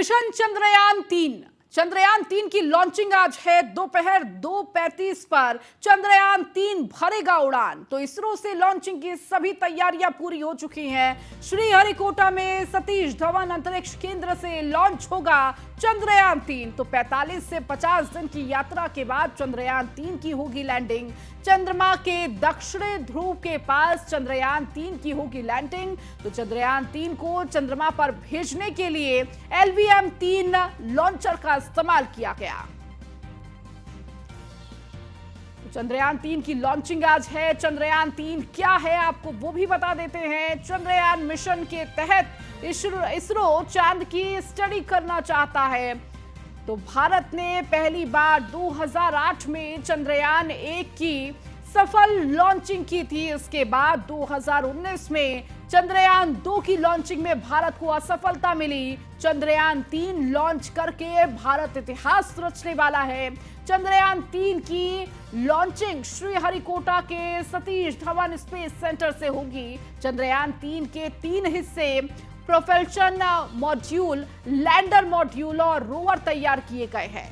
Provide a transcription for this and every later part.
Mission Chandrayaan 3 की launching आज है दोपहर 2:35 पर। चंद्रयान 3 भरेगा उड़ान। तो इसरो से लॉन्चिंग की सभी तैयारियां पूरी हो चुकी हैं। श्रीहरिकोटा में सतीश धवन अंतरिक्ष केंद्र से लॉन्च होगा चंद्रयान 3। तो 45 से 50 दिन की यात्रा के बाद चंद्रयान 3 की होगी लैंडिंग। चंद्रमा के दक्षिणी ध्रुव के पास चंद्रयान 3 की होगी लैंडिंग। तो चंद्रयान 3 को चंद्रमा पर भेजने के लिए LVM-3 लॉन्चर का इस्तेमाल किया गया। तो चंद्रयान 3 की लॉन्चिंग आज है। चंद्रयान 3 क्या है आपको वो भी बता देते हैं। चंद्रयान मिशन के तहत इसरो चांद की स्टडी करना चाहता है। तो भारत ने पहली बार 2008 में चंद्रयान 1 की सफल लॉन्चिंग की थी। इसके बाद 2019 में चंद्रयान 2 की लॉन्चिंग में भारत को असफलता मिली। चंद्रयान 3 लॉन्च करके भारत इतिहास रचने वाला है। चंद्रयान 3 की लॉन्चिंग श्रीहरिकोटा के सतीश धवन स्पेस सेंटर से होगी। चंद्रयान 3 के 3 हिस्से प्रोपल्शन मॉड्यूल, लैंडर मॉड्यूल और रोवर तैयार किए गए हैं।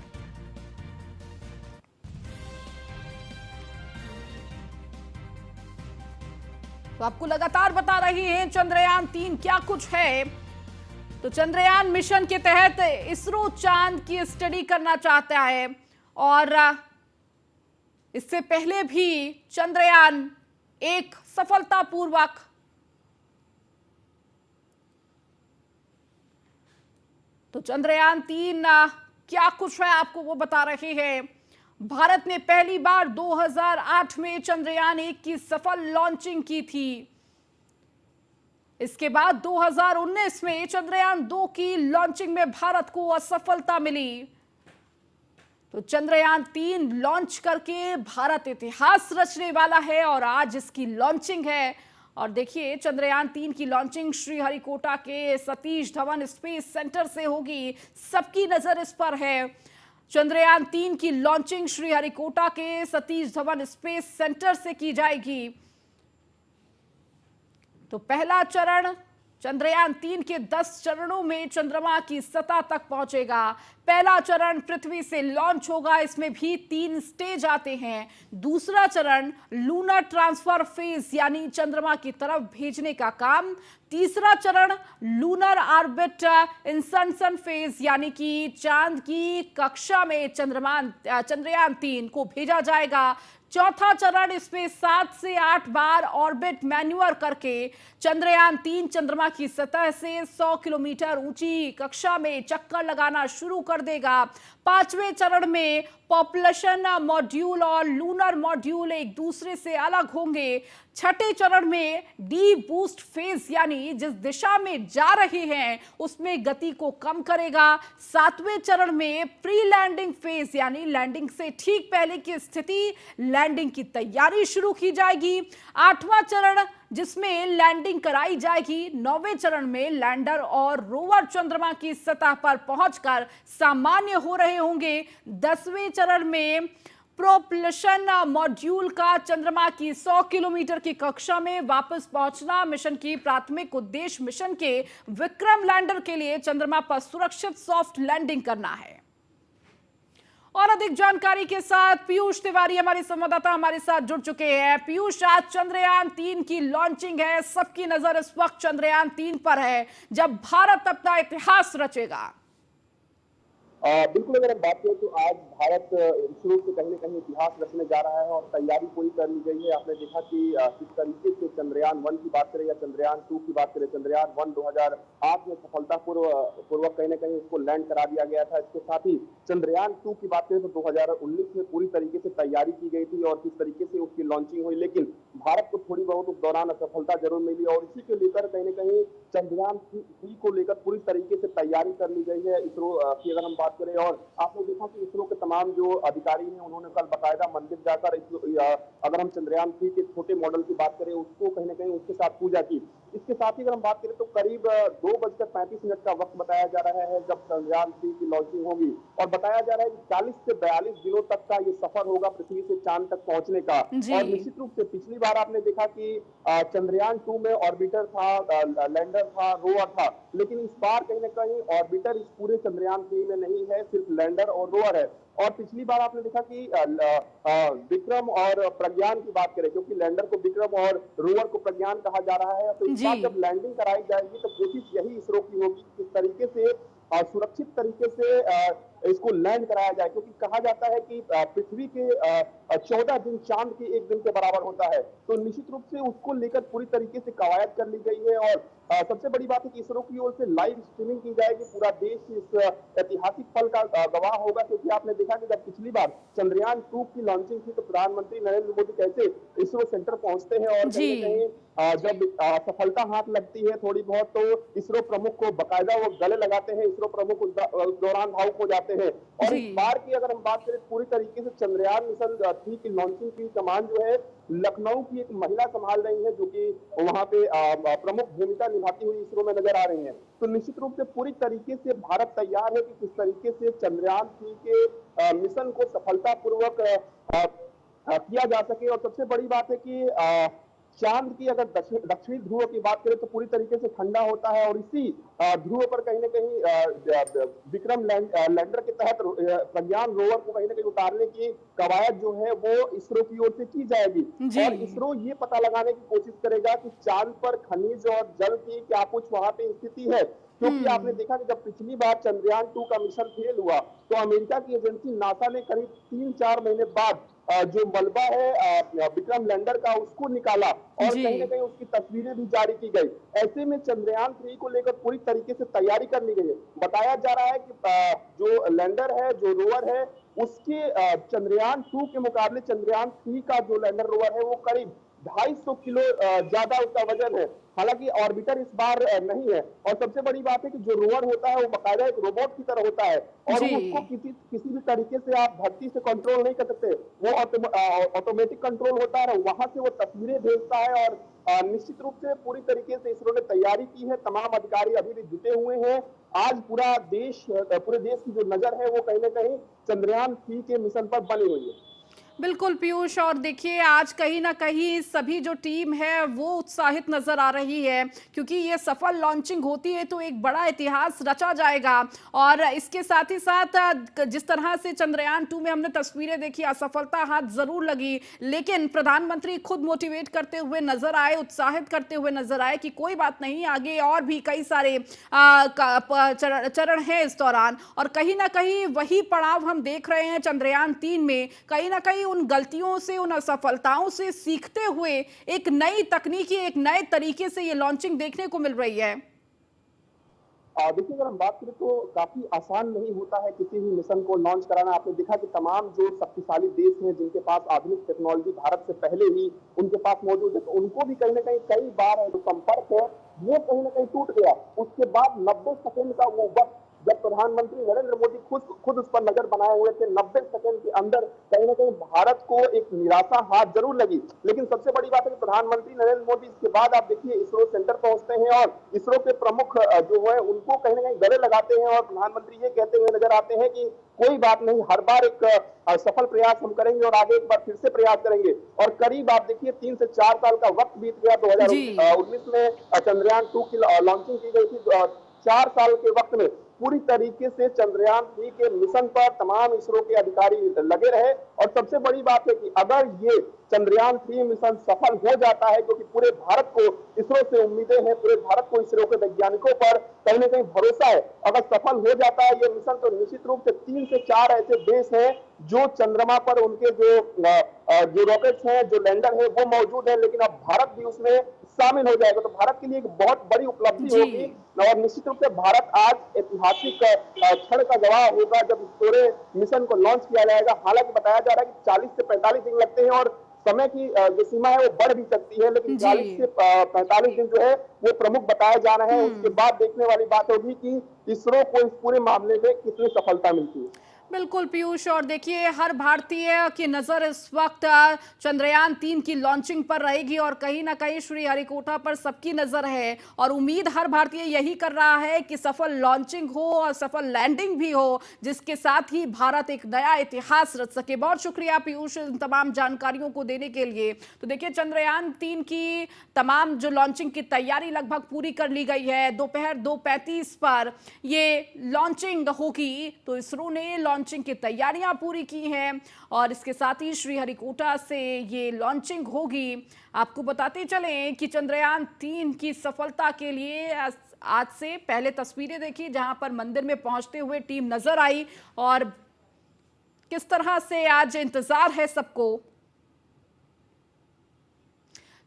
तो आपको लगातार बता रही हैं चंद्रयान 3 क्या कुछ है। तो चंद्रयान मिशन के तहत इसरो चांद की स्टडी करना चाहता है और इससे पहले भी चंद्रयान 1 सफलतापूर्वक तो चंद्रयान 3 क्या कुछ है आपको वो बता रहे हैं। भारत ने पहली बार 2008 में चंद्रयान 1 की सफल लॉन्चिंग की थी। इसके बाद 2019 में चंद्रयान 2 की लॉन्चिंग में भारत को असफलता मिली। तो चंद्रयान 3 लॉन्च करके भारत इतिहास रचने वाला है और आज इसकी लॉन्चिंग है। और देखिए चंद्रयान 3 की लॉन्चिंग श्रीहरिकोटा के सतीश धवन स्पेस सेंटर से होगी। सबकी नजर इस पर है। चंद्रयान 3 की लॉन्चिंग श्रीहरिकोटा के सतीश धवन स्पेस सेंटर से की जाएगी। तो पहला चरण चंद्रयान 3 के 10 चरणों में चंद्रमा की सतह तक पहुंचेगा। पहला चरण पृथ्वी से लॉन्च होगा। इसमें भी 3 स्टेज आते हैं। दूसरा चरण लूनर ट्रांसफर फेज यानी चंद्रमा की तरफ भेजने का काम। तीसरा चरण लूनर ऑर्बिट इंसर्शन फेज यानी कि चांद की कक्षा में चंद्रयान 3 को भेजा जाएगा। चौथा चरण इसमें 7 से 8 बार ऑर्बिट मैन्यूअर करके चंद्रयान 3 चंद्रमा की सतह से 100 किलोमीटर ऊंची कक्षा में चक्कर लगाना शुरू कर देगा। पांचवें चरण में पॉपुलेशन मॉड्यूल और लूनर मॉड्यूल एक दूसरे से अलग होंगे। छठे चरण में डी बूस्ट फेज यानी जिस दिशा में जा रहे हैं उसमें गति को कम करेगा। सातवें चरण में प्री लैंडिंग फेज यानी लैंडिंग से ठीक पहले की स्थिति, लैंडिंग की तैयारी शुरू की जाएगी। आठवां चरण जिसमें लैंडिंग कराई जाएगी। नौवें चरण में लैंडर और रोवर चंद्रमा की सतह पर पहुंचकर सामान्य हो रहे होंगे। 10वें चरण में प्रोपल्शन मॉड्यूल का चंद्रमा की 100 किलोमीटर की कक्षा में वापस पहुंचना मिशन की प्राथमिक उद्देश्य मिशन के विक्रम लैंडर के लिए चंद्रमा पर सुरक्षित सॉफ्ट लैंडिंग करना है। और अधिक जानकारी के साथ पीयूष तिवारी हमारे संवाददाता हमारे साथ जुड़ चुके हैं। पीयूष, आज चंद्रयान 3 की लॉन्चिंग है। सबकी नजर इस वक्त चंद्रयान 3 पर है जब भारत अपना इतिहास रचेगा। बिल्कुल, अगर हम बात करें तो आज भारत इसरो से कहीं न कहीं इतिहास रचने जा रहा है और तैयारी पूरी कर ली गई है। आपने देखा कि किस तरीके से चंद्रयान 1 की बात करें या चंद्रयान 2 की बात करें, चंद्रयान 1 2008 में सफलतापूर्वक कहीं न कहीं उसको लैंड करा दिया गया था। इसके साथ ही चंद्रयान 2 की बात करें तो 2019 में पूरी तरीके से तैयारी की गई थी और किस तरीके से उसकी लॉन्चिंग हुई, लेकिन भारत को थोड़ी बहुत उस दौरान असफलता जरूर मिली और इसी को लेकर कहीं न कहीं चंद्रयान 3 को लेकर पूरी तरीके से तैयारी कर ली गई है इसरो की अगर हम बात करें। और आपने देखा कि इसरो के तमाम जो अधिकारी हैं उन्होंने कल बाकायदा मंदिर जाकर अगर हम चंद्रयान 3 के छोटे मॉडल की बात करें उसको कहीं न कहीं उसके साथ पूजा की। इसके साथ ही अगर हम बात करें तो करीब 2:35 का वक्त बताया जा रहा है जब चंद्रयान-3 की लॉन्चिंग होगी और बताया जा रहा है कि 40 से 42 दिनों तक का ये सफर होगा पृथ्वी से चांद तक पहुंचने का। जी। और निश्चित रूप से पिछली बार आपने देखा कि चंद्रयान-2 में ऑर्बिटर था, लैंडर था, रोवर था, लेकिन इस बार कहीं न कहीं ऑर्बिटर इस पूरे चंद्रयान-3 में नहीं है, सिर्फ लैंडर और रोवर है। और पिछली बार आपने देखा कि विक्रम और प्रज्ञान की बात करें, क्योंकि लैंडर को विक्रम और रोवर को प्रज्ञान कहा जा रहा है, तो इस जी। बार जब लैंडिंग कराई जाएगी तो कोशिश यही इसरो की होगी कि किस तरीके से सुरक्षित तरीके से इसको लैंड कराया जाए, क्योंकि कहा जाता है कि पृथ्वी के 14 दिन चांद के एक दिन के बराबर होता है। तो निश्चित रूप से उसको लेकर पूरी तरीके से कवायद कर ली गई है और सबसे बड़ी बात है कि इसरो की ओर से लाइव स्ट्रीमिंग की जाएगी। पूरा देश इस ऐतिहासिक पल का गवाह होगा, क्योंकि आपने देखा कि जब पिछली बार चंद्रयान-2 की लॉन्चिंग थी तो प्रधानमंत्री नरेंद्र मोदी कैसे इसरो सेंटर पहुंचते हैं और जी। कहीं न कहीं जब सफलता हाथ लगती है थोड़ी बहुत तो इसरो प्रमुख को बकायदा वो गले लगाते हैं, इसरो प्रमुख उस दौरान भावुक हो जाते हैं। और जी। इस बार की अगर हम बात करें पूरी तरीके से चंद्रयान मिशन 3 की लॉन्चिंग की कमान जो है लखनऊ की एक महिला संभाल रही है, जो कि वहां पे प्रमुख भूमिका निभाती हुई इसरो में नजर आ रही है। तो निश्चित रूप से पूरी तरीके से भारत तैयार है कि किस तरीके से चंद्रयान-3 के मिशन को सफलतापूर्वक किया जा सके। और सबसे बड़ी बात है कि चांद की अगर दक्षिणी ध्रुव की बात करें तो पूरी तरीके से ठंडा होता है और इसी ध्रुव पर कहीं ना कहीं विक्रम लैंडर के तहत प्रज्ञान रोवर को कहीं ना कहीं उतारने की कवायद जो है वो इसरो की ओर से की जाएगी। जी। और इसरो ये पता लगाने की कोशिश करेगा कि चांद पर खनिज और जल की क्या कुछ वहां पे स्थिति है, क्योंकि आपने देखा कि जब पिछली बार चंद्रयान-2 का मिशन फेल हुआ तो अमेरिका की एजेंसी नासा ने करीब 3-4 महीने बाद जो मलबा है विक्रम लैंडर का उसको निकाला और जी। कहीं ना कहीं उसकी तस्वीरें भी जारी की गई। ऐसे में चंद्रयान-3 को लेकर पूरी तरीके से तैयारी कर ली गई है। बताया जा रहा है कि जो लैंडर है, जो रोवर है, उसके चंद्रयान-2 के मुकाबले चंद्रयान-3 का जो लैंडर रोवर है वो करीब 250 किलो ज्यादा उसका वजन है। हालांकि ऑर्बिटर इस बार नहीं है। और सबसे बड़ी बात है कि जो रोवर होता है वो बाकायदा एक रोबोट की तरह होता है और जी। उसको किसी भी तरीके से आप धरती से कंट्रोल नहीं कर सकते। वो ऑटोमेटिक कंट्रोल होता है, वहां से वो तस्वीरें भेजता है। और निश्चित रूप से पूरी तरीके से इसरो ने तैयारी की है, तमाम अधिकारी अभी भी जुटे हुए हैं। आज पूरे देश की जो नजर है वो कहीं ना कहीं चंद्रयान-3 के मिशन पर बनी हुई है। बिल्कुल पीयूष, और देखिए आज कहीं ना कहीं सभी जो टीम है वो उत्साहित नजर आ रही है, क्योंकि ये सफल लॉन्चिंग होती है तो एक बड़ा इतिहास रचा जाएगा। और इसके साथ ही साथ जिस तरह से चंद्रयान-2 में हमने तस्वीरें देखी, असफलता हाथ जरूर लगी, लेकिन प्रधानमंत्री खुद मोटिवेट करते हुए नजर आए, उत्साहित करते हुए नजर आए कि कोई बात नहीं, आगे और भी कई सारे चरण है इस दौरान। और कहीं ना कहीं वही पड़ाव हम देख रहे हैं चंद्रयान-3 में। कहीं ना कहीं उन गलतियों से, उन असफलताओं से सीखते हुए एक नई तकनीकी, एक नए तरीके से ये लॉन्चिंग देखने को मिल रही है। देखिए अगर हम बात करें तो काफी आसान नहीं होता है किसी भी मिशन को लॉन्च कराना। आपने देखा कि तमाम जो शक्तिशाली देश हैं जिनके पास आधुनिक टेक्नोलॉजी भारत से पहले ही उनके पास मौजूद है, तो उनको भी कहीं ना कहीं कई बार जो संपर्क है वो कहीं ना कहीं टूट गया। उसके बाद 90 सेकेंड का वो वक्त जब प्रधानमंत्री नरेंद्र मोदी खुद उस पर नजर बनाए हुए थे, 90 सेकेंड के अंदर कहीं ना कहीं भारत को एक निराशा हाथ जरूर लगी। लेकिन सबसे बड़ी बात है कि प्रधानमंत्री नरेंद्र मोदी इसके बाद आप देखिए इसरो सेंटर पहुंचते हैं और इसरो के प्रमुख जो है उनको कहीं ना कहीं गले लगाते हैं और प्रधानमंत्री ये कहते हुए नजर आते हैं कि कोई बात नहीं, हर बार एक सफल प्रयास हम करेंगे और आगे एक बार फिर से प्रयास करेंगे। और करीब आप देखिए 3 से 4 साल का वक्त बीत गया। 2019 में चंद्रयान-2 की लॉन्चिंग की गई थी। 4 साल के वक्त में पूरी तरीके से चंद्रयान-3 के मिशन पर तमाम इसरो के अधिकारी लगे रहे। और सबसे बड़ी बात है कि अगर ये चंद्रयान-3 मिशन सफल हो जाता है, क्योंकि पूरे भारत को इसरो से उम्मीदें हैं, पूरे भारत को इसरो के वैज्ञानिकों पर कहीं ना कहीं भरोसा है। अगर सफल हो जाता है ये मिशन तो निश्चित रूप से 3 से 4 ऐसे देश हैं जो चंद्रमा पर उनके जो रॉकेट्स हैं, जो लैंडर है वो मौजूद है, लेकिन अब भारत भी उसमें शामिल हो जाएगा। तो भारत के लिए एक बहुत बड़ी उपलब्धि होगी और निश्चित रूप से भारत आज ऐतिहासिक क्षण का गवाह होगा जब इस पूरे मिशन को लॉन्च किया जाएगा। हालांकि बताया जा रहा है कि 40 से 45 दिन लगते हैं और समय की जो सीमा है वो बढ़ भी सकती है, लेकिन 40 से 45 दिन जो है वो प्रमुख बताया जा रहा है। उसके बाद देखने वाली बात होगी कि इसरो को इस पूरे मामले में कितनी सफलता मिलती है। बिल्कुल पीयूष, और देखिए हर भारतीय की नजर इस वक्त चंद्रयान 3 की लॉन्चिंग पर रहेगी और कहीं ना कहीं श्रीहरिकोटा पर सबकी नजर है और उम्मीद हर भारतीय यही कर रहा है कि सफल लॉन्चिंग हो और सफल लैंडिंग भी हो, जिसके साथ ही भारत एक नया इतिहास रच सके। बहुत शुक्रिया पीयूष इन तमाम जानकारियों को देने के लिए। तो देखिए चंद्रयान 3 की तमाम जो लॉन्चिंग की तैयारी लगभग पूरी कर ली गई है। दोपहर 2:35 पर ये लॉन्चिंग होगी, तो इसरो ने लॉन्चिंग की तैयारियां पूरी की हैं और इसके साथ ही श्रीहरिकोटा से ये लॉन्चिंग होगी। आपको बताते चलें कि चंद्रयान 3 की सफलता के लिए आज से पहले तस्वीरें देखी जहां पर मंदिर में पहुंचते हुए टीम नजर आई और किस तरह से आज इंतजार है सबको।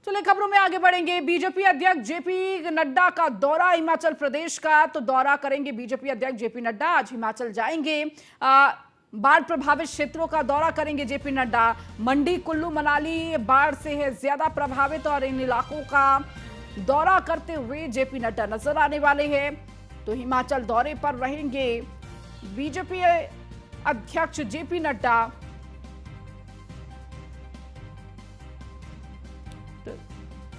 चलिए खबरों में आगे बढ़ेंगे। बीजेपी अध्यक्ष जेपी नड्डा का दौरा हिमाचल प्रदेश का, तो दौरा करेंगे बीजेपी अध्यक्ष जेपी नड्डा। आज हिमाचल जाएंगे, बाढ़ प्रभावित क्षेत्रों का दौरा करेंगे जेपी नड्डा। मंडी, कुल्लू, मनाली बाढ़ से है ज्यादा प्रभावित और इन इलाकों का दौरा करते हुए जेपी नड्डा नजर आने वाले हैं। तो हिमाचल दौरे पर रहेंगे बीजेपी अध्यक्ष जेपी नड्डा।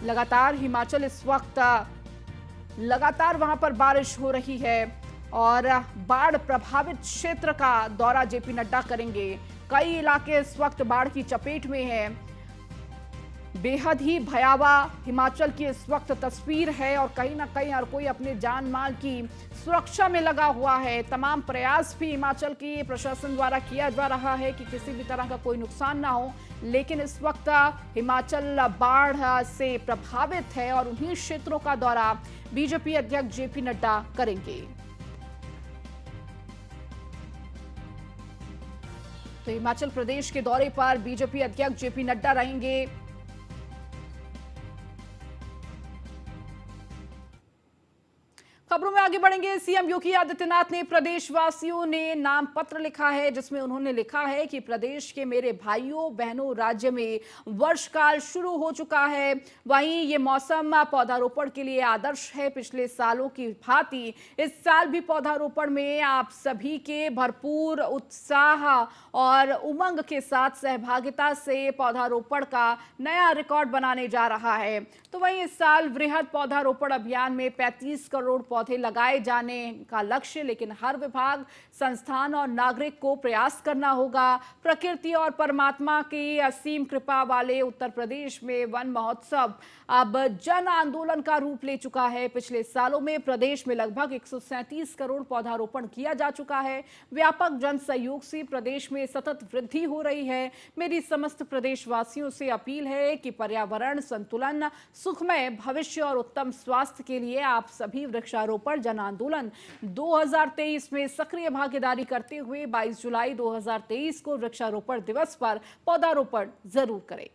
लगातार हिमाचल इस वक्त लगातार वहां पर बारिश हो रही है और बाढ़ प्रभावित क्षेत्र का दौरा जेपी नड्डा करेंगे। कई इलाके इस वक्त बाढ़ की चपेट में हैं। बेहद ही भयावह हिमाचल की इस वक्त तस्वीर है और कहीं ना कहीं हर कोई अपने जान माल की सुरक्षा में लगा हुआ है। तमाम प्रयास भी हिमाचल की प्रशासन द्वारा किया जा रहा है कि किसी भी तरह का कोई नुकसान ना हो, लेकिन इस वक्त हिमाचल बाढ़ से प्रभावित है और उन्हीं क्षेत्रों का दौरा बीजेपी अध्यक्ष जेपी नड्डा करेंगे। तो हिमाचल प्रदेश के दौरे पर बीजेपी अध्यक्ष जेपी नड्डा रहेंगे। खबरों में आगे बढ़ेंगे। सीएम योगी आदित्यनाथ ने प्रदेशवासियों ने नाम पत्र लिखा है, जिसमें उन्होंने लिखा है कि प्रदेश के मेरे भाइयों बहनों, राज्य में वर्षकाल शुरू हो चुका है। वहीं ये मौसम पौधारोपण के लिए आदर्श है। पिछले सालों की भांति इस साल भी पौधारोपण में आप सभी के भरपूर उत्साह और उमंग के साथ सहभागिता से पौधारोपण का नया रिकॉर्ड बनाने जा रहा है। तो वहीं इस साल वृहद पौधारोपण अभियान में 35 करोड़ पौधे लगाए जाने का लक्ष्य, लेकिन हर विभाग, संस्थान और नागरिक को प्रयास करना होगा। प्रकृति और परमात्मा की असीम कृपा वाले उत्तर प्रदेश में वन महोत्सव अब जन आंदोलन का रूप ले चुका है। पिछले सालों में प्रदेश में लगभग 137 करोड़ पौधारोपण किया जा चुका है। व्यापक जन सहयोग से प्रदेश में सतत वृद्धि हो रही है। मेरी समस्त प्रदेशवासियों से अपील है कि पर्यावरण संतुलन, सुखमय भविष्य और उत्तम स्वास्थ्य के लिए आप सभी वृक्षारोपण जन आंदोलन 2023 में सक्रिय भागीदारी करते हुए 22 जुलाई 2023 को वृक्षारोपण दिवस पर पौधारोपण जरूर करें।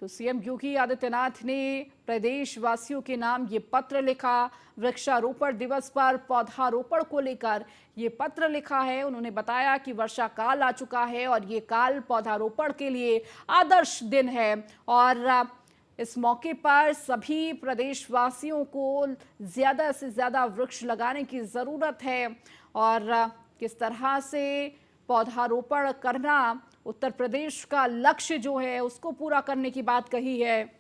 तो सीएम योगी आदित्यनाथ ने प्रदेशवासियों के नाम ये पत्र लिखा। वृक्षारोपण दिवस पर पौधारोपण को लेकर ये पत्र लिखा है। उन्होंने बताया कि वर्षा काल आ चुका है और ये काल पौधारोपण के लिए आदर्श दिन है और इस मौके पर सभी प्रदेशवासियों को ज्यादा से ज्यादा वृक्ष लगाने की जरूरत है और किस तरह से पौधारोपण करना उत्तर प्रदेश का लक्ष्य जो है उसको पूरा करने की बात कही है।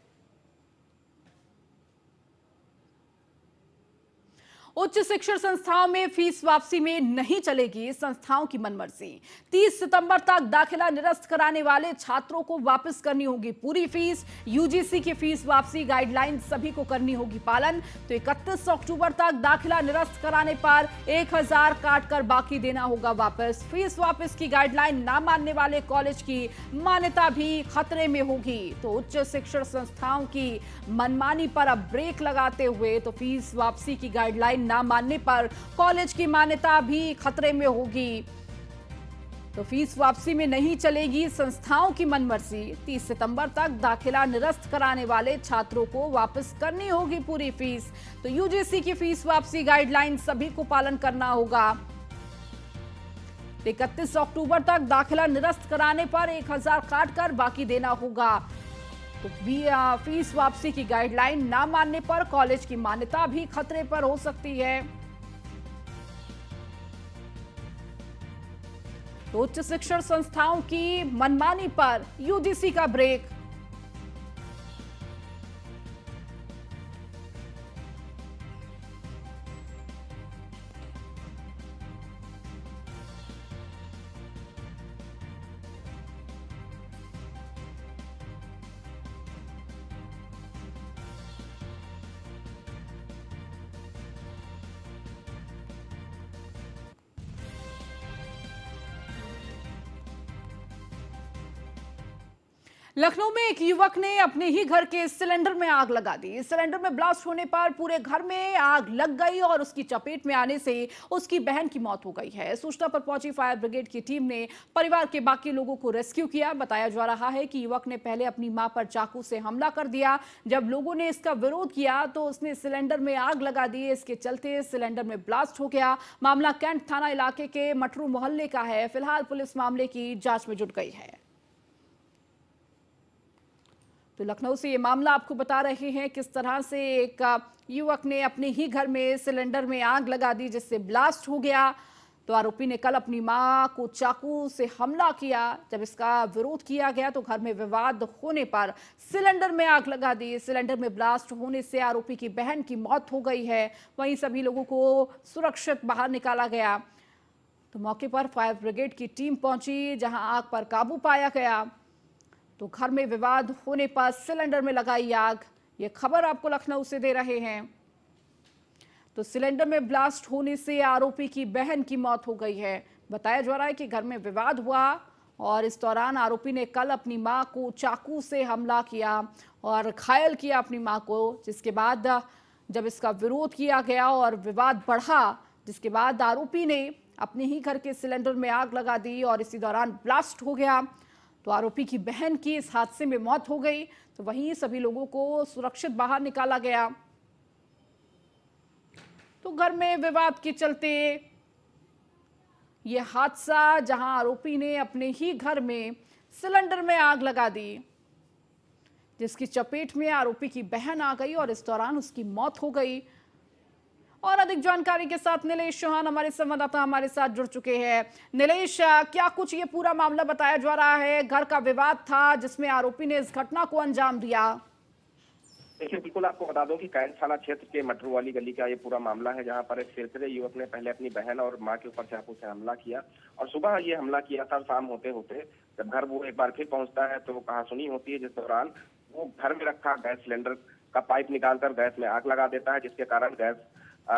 उच्च शिक्षण संस्थाओं में फीस वापसी में नहीं चलेगी संस्थाओं की मनमर्जी। 30 सितंबर तक दाखिला निरस्त कराने वाले छात्रों को वापस करनी होगी पूरी फीस। यूजीसी की फीस वापसी गाइडलाइन सभी को करनी होगी पालन। तो 31 अक्टूबर तक दाखिला निरस्त कराने पर 1000 काट कर बाकी देना होगा वापस। फीस वापस की गाइडलाइन ना मानने वाले कॉलेज की मान्यता भी खतरे में होगी। तो उच्च शिक्षण संस्थाओं की मनमानी पर अब ब्रेक लगाते हुए तो फीस वापसी की गाइडलाइन ना मानने पर कॉलेज की मान्यता भी खतरे में होगी। तो फीस वापसी में नहीं चलेगी संस्थाओं की मनमर्जी। 30 सितंबर तक दाखिला निरस्त कराने वाले छात्रों को वापस करनी होगी पूरी फीस। तो यूजीसी की फीस वापसी गाइडलाइन सभी को पालन करना होगा। 31 अक्टूबर तक दाखिला निरस्त कराने पर 1000 काट कर बाकी देना होगा। तो फीस वापसी की गाइडलाइन ना मानने पर कॉलेज की मान्यता भी खतरे पर हो सकती है। तो उच्च शिक्षण संस्थाओं की मनमानी पर यूजीसी का ब्रेक। लखनऊ में एक युवक ने अपने ही घर के सिलेंडर में आग लगा दी। सिलेंडर में ब्लास्ट होने पर पूरे घर में आग लग गई और उसकी चपेट में आने से उसकी बहन की मौत हो गई है। सूचना पर पहुंची फायर ब्रिगेड की टीम ने परिवार के बाकी लोगों को रेस्क्यू किया। बताया जा रहा है कि युवक ने पहले अपनी मां पर चाकू से हमला कर दिया। जब लोगों ने इसका विरोध किया तो उसने सिलेंडर में आग लगा दी। इसके चलते सिलेंडर में ब्लास्ट हो गया। मामला कैंट थाना इलाके के मटरू मोहल्ले का है। फिलहाल पुलिस मामले की जांच में जुट गई है। तो लखनऊ से ये मामला आपको बता रहे हैं किस तरह से एक युवक ने अपने ही घर में सिलेंडर में आग लगा दी जिससे ब्लास्ट हो गया। तो आरोपी ने कल अपनी मां को चाकू से हमला किया। जब इसका विरोध किया गया तो घर में विवाद होने पर सिलेंडर में आग लगा दी। सिलेंडर में ब्लास्ट होने से आरोपी की बहन की मौत हो गई है। वहीं सभी लोगों को सुरक्षित बाहर निकाला गया। तो मौके पर फायर ब्रिगेड की टीम पहुंची, जहां आग पर काबू पाया गया। तो घर में विवाद होने पर सिलेंडर में लगाई आग। ये खबर आपको लखनऊ से दे रहे हैं। तो सिलेंडर में ब्लास्ट होने से आरोपी की बहन की मौत हो गई है। बताया जा रहा है कि घर में विवाद हुआ और इस दौरान आरोपी ने कल अपनी मां को चाकू से हमला किया और घायल किया अपनी मां को, जिसके बाद जब इसका विरोध किया गया और विवाद बढ़ा, जिसके बाद आरोपी ने अपने ही घर के सिलेंडर में आग लगा दी और इसी दौरान ब्लास्ट हो गया। तो आरोपी की बहन की इस हादसे में मौत हो गई। तो वहीं सभी लोगों को सुरक्षित बाहर निकाला गया। तो घर में विवाद के चलते यह हादसा, जहां आरोपी ने अपने ही घर में सिलेंडर में आग लगा दी, जिसकी चपेट में आरोपी की बहन आ गई और इस दौरान उसकी मौत हो गई। और अधिक जानकारी के साथ नीलेश चौहान हमारे संवाददाता हमारे साथ जुड़ चुके हैं। नीलेश, क्या कुछ ये पूरा मामला बताया जा रहा है? घर का विवाद था जिसमें आरोपी ने इस घटना को अंजाम दिया। देखिए, बिल्कुल आपको बता दूं कि कैंट थाना क्षेत्र के मटरू वाली गली का ये पूरा मामला है, जहां पर एक सिरफिरे युवक ने पहले अपनी बहन और मां के ऊपर चाकू से हमला किया और सुबह ये हमला किया था। शाम होते होते जब घर वो एक बार फिर पहुंचता है तो कहासुनी होती है, जिस दौरान वो घर में रखा गैस सिलेंडर का पाइप निकालकर गैस में आग लगा देता है, जिसके कारण गैस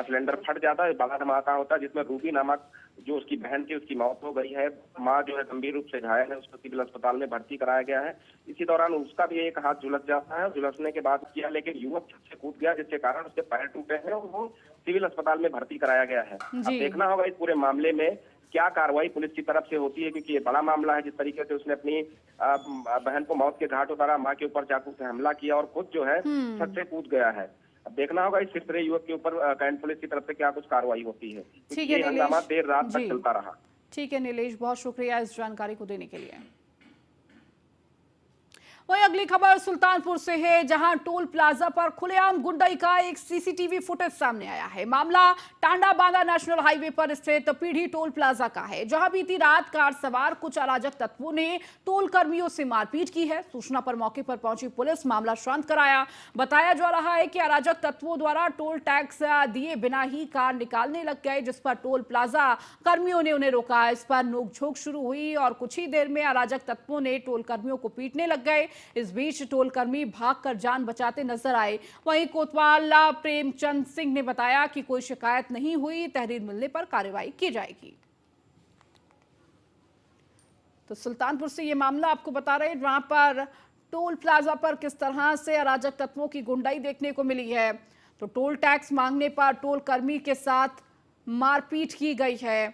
सिलेंडर फट जाता है। बड़ा धमाका होता है जिसमें रूबी नामक जो उसकी बहन थी उसकी मौत हो गई है। मां जो है गंभीर रूप से घायल है, उसको सिविल अस्पताल में भर्ती कराया गया है। इसी दौरान उसका भी एक हाथ झुलस जाता है। झुलसने के बाद किया, लेकिन युवक छत से कूद गया, जिसके कारण उसके पैर टूटे हैं और वो सिविल अस्पताल में भर्ती कराया गया है। अब देखना होगा इस पूरे मामले में क्या कार्रवाई पुलिस की तरफ से होती है, क्योंकि ये बड़ा मामला है। जिस तरीके से उसने अपनी बहन को मौत के घाट उतारा, मां के ऊपर चाकू से हमला किया और खुद जो है छत से कूद गया है। अब देखना होगा इस सिरफिरे युवक के ऊपर कैंट पुलिस की तरफ से क्या कुछ कार्रवाई होती है। ठीक है, हंगामा देर रात तक चलता रहा। ठीक है नीलेश, बहुत शुक्रिया इस जानकारी को देने के लिए। वहीं अगली खबर सुल्तानपुर से है, जहां टोल प्लाजा पर खुलेआम गुंडाई का एक सीसीटीवी फुटेज सामने आया है। मामला टांडा बांदा नेशनल हाईवे पर स्थित पीढ़ी टोल प्लाजा का है, जहां बीती रात कार सवार कुछ अराजक तत्वों ने टोल कर्मियों से मारपीट की है। सूचना पर मौके पर पहुंची पुलिस मामला शांत कराया। बताया जा रहा है कि अराजक तत्वों द्वारा टोल टैक्स दिए बिना ही कार निकालने लग गए, जिस पर टोल प्लाजा कर्मियों ने उन्हें रोका। इस पर नोकझोंक शुरू हुई और कुछ ही देर में अराजक तत्वों ने टोल कर्मियों को पीटने लग गए। इस बीच टोल कर्मी भागकर जान बचाते नजर आए। वहीं कोतवाल प्रेमचंद सिंह ने बताया कि कोई शिकायत नहीं हुई, तहरीर मिलने पर कार्रवाई की जाएगी। तो सुल्तानपुर से ये मामला आपको बता रहे हैं, जहां पर टोल प्लाजा पर किस तरह से अराजक तत्वों की गुंडाई देखने को मिली है। तो टोल टैक्स मांगने पर टोल कर्मी के साथ मारपीट की गई है।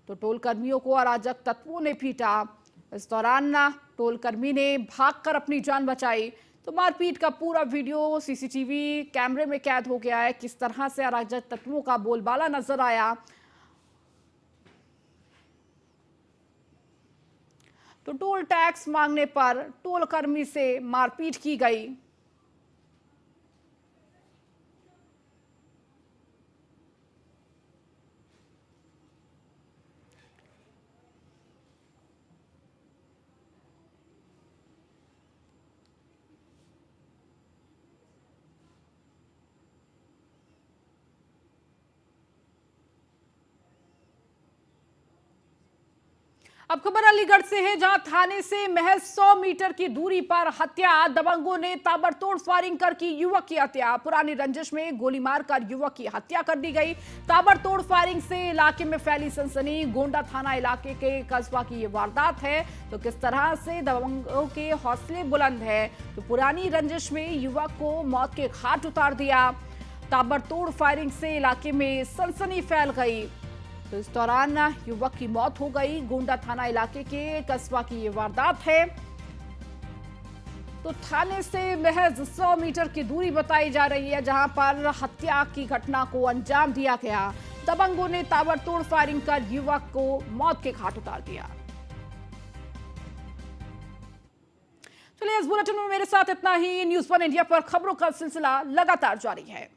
तो टोल कर्मियों को अराजक तत्वों ने पीटा। इस दौरान टोल कर्मी ने भागकर अपनी जान बचाई। तो मारपीट का पूरा वीडियो सीसीटीवी कैमरे में कैद हो गया है। किस तरह से अराजक तत्वों का बोलबाला नजर आया। तो टोल टैक्स मांगने पर टोल कर्मी से मारपीट की गई। अब खबर अलीगढ़ से है, जहां थाने से महज 100 मीटर की दूरी पर हत्या। दबंगों ने ताबड़तोड़ फायरिंग कर की युवक की हत्या। पुरानी रंजिश में गोली मारकर युवक की हत्या कर दी गई। ताबड़तोड़ फायरिंग से इलाके में फैली सनसनी। गोंडा थाना इलाके के कस्बा की ये वारदात है। तो किस तरह से दबंगों के हौसले बुलंद है, तो पुरानी रंजिश में युवक को मौत के घाट उतार दिया। ताबड़तोड़ फायरिंग से इलाके में सनसनी फैल गई। तो इस दौरान युवक की मौत हो गई। गोंडा थाना इलाके के कस्बा की ये वारदात है। तो थाने से महज 100 मीटर की दूरी बताई जा रही है, जहां पर हत्या की घटना को अंजाम दिया गया। दबंगों ने ताबड़तोड़ फायरिंग कर युवक को मौत के घाट उतार दिया। चलिए, इस बुलेटिन में मेरे साथ इतना ही। न्यूज़ 1 इंडिया पर खबरों का सिलसिला लगातार जारी है।